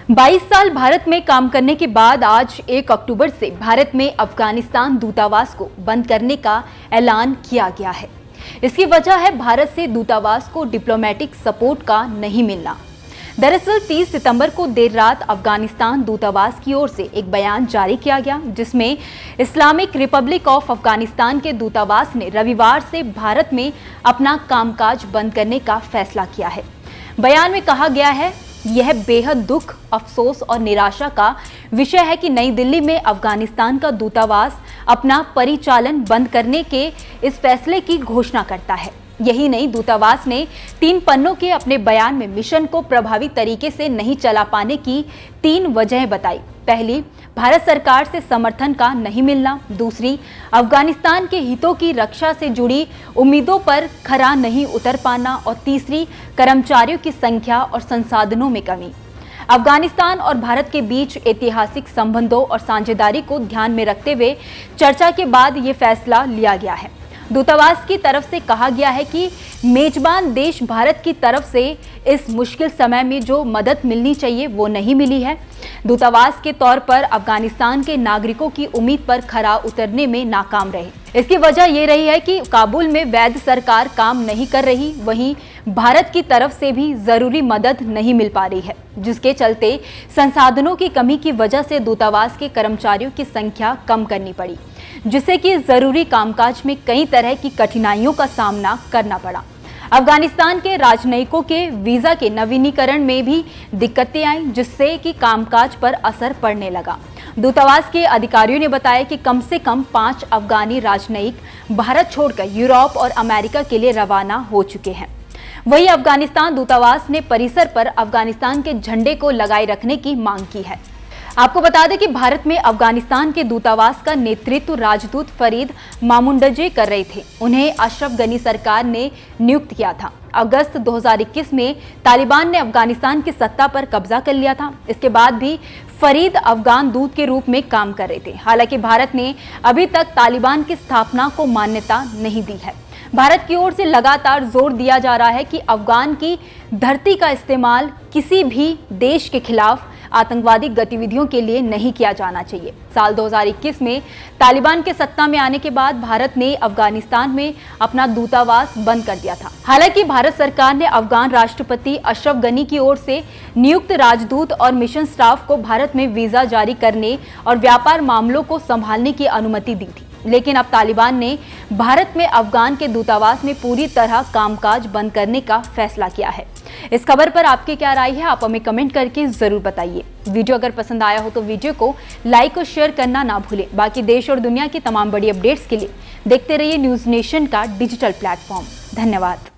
22 साल भारत में काम करने के बाद आज 1 अक्टूबर से भारत में अफगानिस्तान दूतावास को बंद करने का ऐलान किया गया है। इसकी वजह है भारत से दूतावास को डिप्लोमेटिक सपोर्ट का नहीं मिलना। दरअसल 30 सितंबर को देर रात अफगानिस्तान दूतावास की ओर से एक बयान जारी किया गया, जिसमें इस्लामिक रिपब्लिक ऑफ अफगानिस्तान के दूतावास ने रविवार से भारत में अपना कामकाज बंद करने का फैसला किया है। बयान में कहा गया है, यह बेहद दुख, अफसोस और निराशा का विषय है कि नई दिल्ली में अफगानिस्तान का दूतावास अपना परिचालन बंद करने के इस फैसले की घोषणा करता है। यही नहीं, दूतावास ने 3 पन्नों के अपने बयान में मिशन को प्रभावी तरीके से नहीं चला पाने की 3 वजहें बताई। पहली, भारत सरकार से समर्थन का नहीं मिलना। दूसरी, अफगानिस्तान के हितों की रक्षा से जुड़ी उम्मीदों पर खरा नहीं उतर पाना। और तीसरी, कर्मचारियों की संख्या और संसाधनों में कमी। अफगानिस्तान और भारत के बीच ऐतिहासिक संबंधों और साझेदारी को ध्यान में रखते हुए चर्चा के बाद ये फैसला लिया गया है। दूतावास की तरफ से कहा गया है कि मेजबान देश भारत की तरफ से इस मुश्किल समय में जो मदद मिलनी चाहिए वो नहीं मिली है। दूतावास के तौर पर अफगानिस्तान के नागरिकों की उम्मीद पर खरा उतरने में नाकाम रहे। इसकी वजह ये रही है कि काबुल में वैध सरकार काम नहीं कर रही, वहीं भारत की तरफ से भी जरूरी मदद नहीं मिल पा रही है, जिसके चलते संसाधनों की कमी की वजह से दूतावास के कर्मचारियों की संख्या कम करनी पड़ी, जिससे कि जरूरी कामकाज में कई तरह की कठिनाइयों का सामना करना पड़ा। अफगानिस्तान के राजनयिकों के वीजा के नवीनीकरण में भी दिक्कतें आईं, जिससे कि कामकाज पर असर पड़ने लगा। दूतावास के अधिकारियों ने बताया कि कम से कम 5 अफगानी राजनयिक भारत छोड़कर यूरोप और अमेरिका के लिए रवाना हो चुके हैं। वहीं अफगानिस्तान दूतावास ने परिसर पर अफगानिस्तान के झंडे को लगाए रखने की मांग की है। आपको बता दें कि भारत में अफगानिस्तान के दूतावास का नेतृत्व राजदूत फरीद मामुंडजे कर रहे थे। उन्हें अशरफ गनी सरकार ने नियुक्त किया था। अगस्त 2021 में तालिबान ने अफगानिस्तान की सत्ता पर कब्जा कर लिया था। इसके बाद भी फरीद अफगान दूत के रूप में काम कर रहे थे। हालांकि भारत ने अभी तक तालिबान की स्थापना को मान्यता नहीं दी है। भारत की ओर से लगातार जोर दिया जा रहा है कि अफगान की धरती का इस्तेमाल किसी भी देश के खिलाफ आतंकवादी गतिविधियों के लिए नहीं किया जाना चाहिए। साल 2021 में तालिबान के सत्ता में आने के बाद भारत ने अफगानिस्तान में अपना दूतावास बंद कर दिया था। हालांकि भारत सरकार ने अफगान राष्ट्रपति अशरफ गनी की ओर से नियुक्त राजदूत और मिशन स्टाफ को भारत में वीजा जारी करने और व्यापार मामलों को संभालने की अनुमति दी थी। लेकिन अब तालिबान ने भारत में अफगान के दूतावास में पूरी तरह कामकाज बंद करने का फैसला किया है। इस खबर पर आपकी क्या राय है, आप हमें कमेंट करके जरूर बताइए। वीडियो अगर पसंद आया हो तो वीडियो को लाइक और शेयर करना ना भूलें। बाकी देश और दुनिया की तमाम बड़ी अपडेट्स के लिए देखते रहिए न्यूज़ नेशन का डिजिटल प्लेटफॉर्म। धन्यवाद।